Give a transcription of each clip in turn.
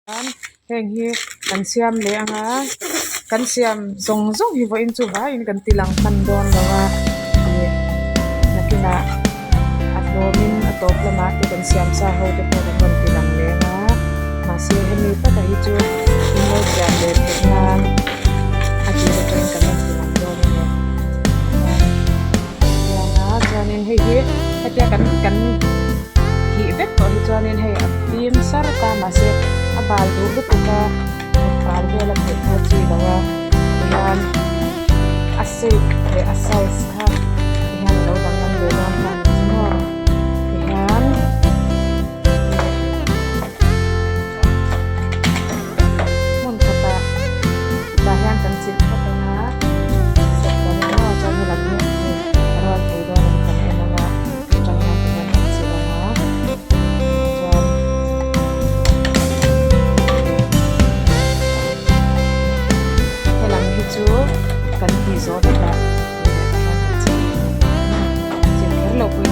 heng hi kan siam le anga kan siam zong zong hi vo in chu va in kan tilang man don lawa ni nakina atlomin atop lama te kan siam sa ho te ko kan tilang le na ma se hemi pa ta hi chu mo ja le nan aki ro chen kan tilang don ne ya na janin hei hi atia kan hi vet ko hi janin hei tin sar ta ma se abal du buka abal de la pha chi dawa yan ase le asai sa yan lo dang nan le nan nan no yan mun kata bahan kan chin ko na sa ko no cha ni la ni ro ai do nan kan na na chang na kan chi na kan hi zo da chin lo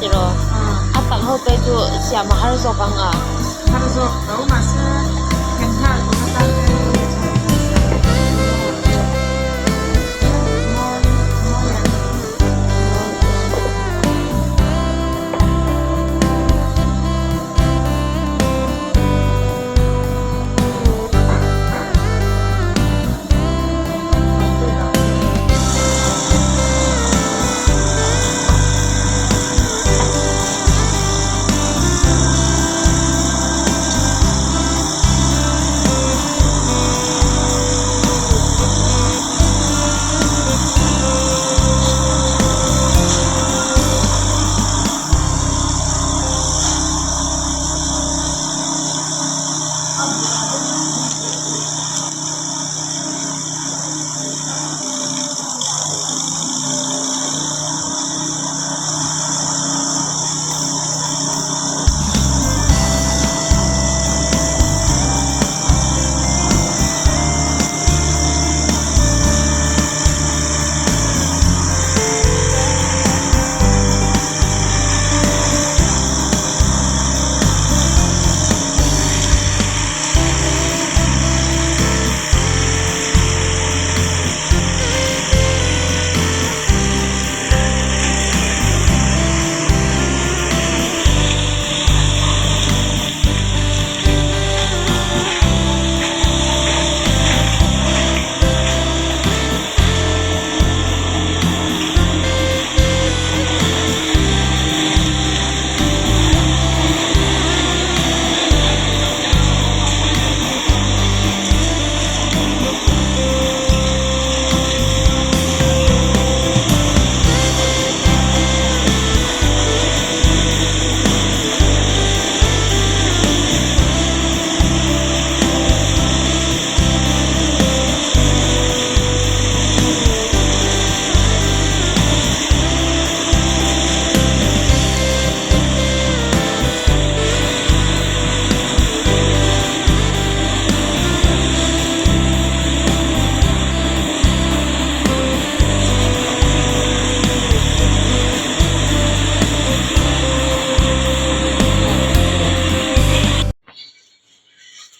tiro atak ho pe tu siam har zo kang a harus tahu masa kental kental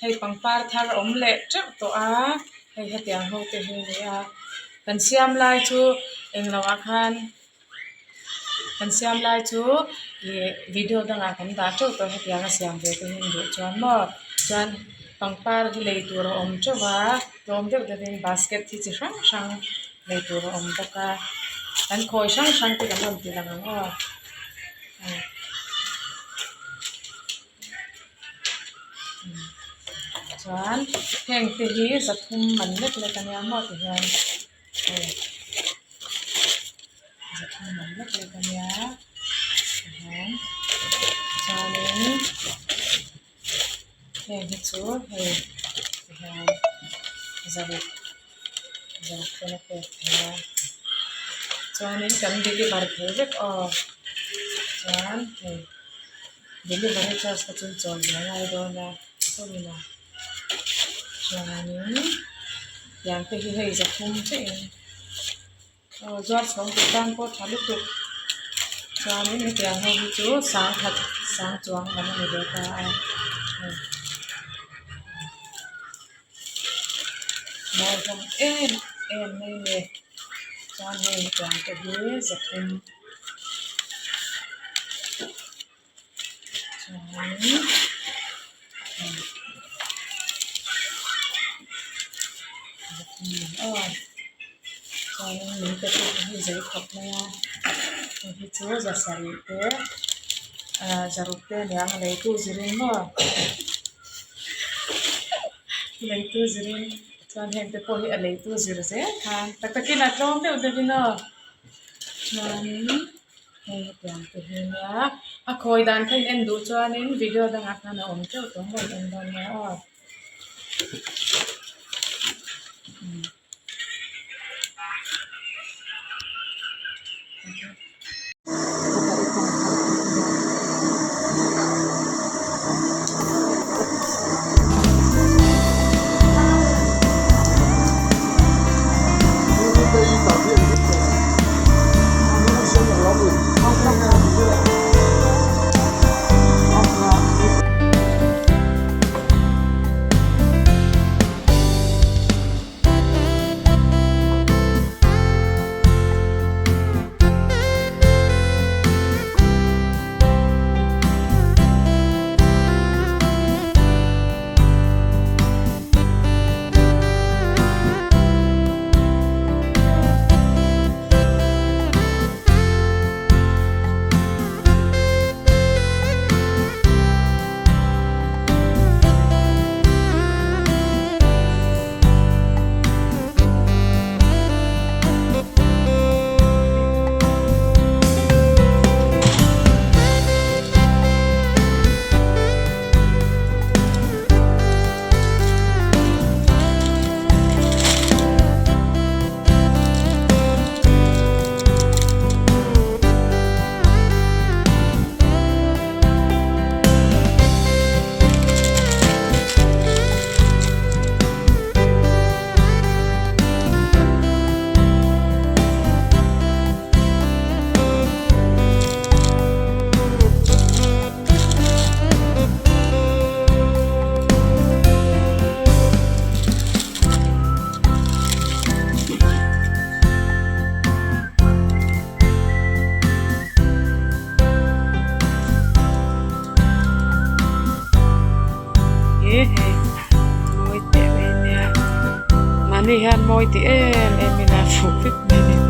ให้ปังปาร์ทาร์อมเละจับตัวให้เหตุอย่างเขาเตะให้เนี่ยกันเสียมลายชูเองเราอาคารกันเสียมลายชูวิดีโอดังอาการด่าจับตัวเหตุอย่างเสียมเด็กให้ดูจวนหมดจวนปังปาร์ที่เลยตัวเราอมจับว่าตัวอมจับจะเป็นบาสเกตที่จะช่างเลยตัวเราอมตะการกันคอยช่างที่กันลมที่ดังจวนแห่งที่ฮีสักทุ่มมันเล็กเลยกันยังหมดที่ยังสักทุ่มมันเล็กเลยกันยังจวนนี้แห่งที่สุดให้ยังจะเป็นยังจวนนี้กันดีที่บาร์เกอร์เล็กจวนให้ดีที่บาร์เกอร์สกัดจวนยังไงโดนนะก็มีนะจวนนี้อย่างที่ให้สักทุ่มใช่ไหมจอดสองตัวตั้งก็ทะลุตุกจวนนี้มีอย่างให้จูสางขัดสางจวงมันไม่ได้ก็ได้ทำไม่เลยจวนนี้อย่างที่ให้สักทุ่มจวนนี้จวนนี้มีแต่ตัวที่จะขับเนี่ยที่จูจะใส่เตะจะรูปเตะเนี่ยอะไรตู้จิรินมั้งอะไรตู้จิรินจวนเห็นแต่พอที่อะไรตู้จิรินเสียค่ะแต่กินอะไรร้องเตะอุดมเนาะจวนนี้ให้เตรียมตัวเนี่ยคอยดันให้เอ็นดูจวนนี้วิดีโอดังอักนะอมเจ้าตัวมันเอ็นดันเนี่ย he moi te ve nia mani han moi ti em em ina fu fit ni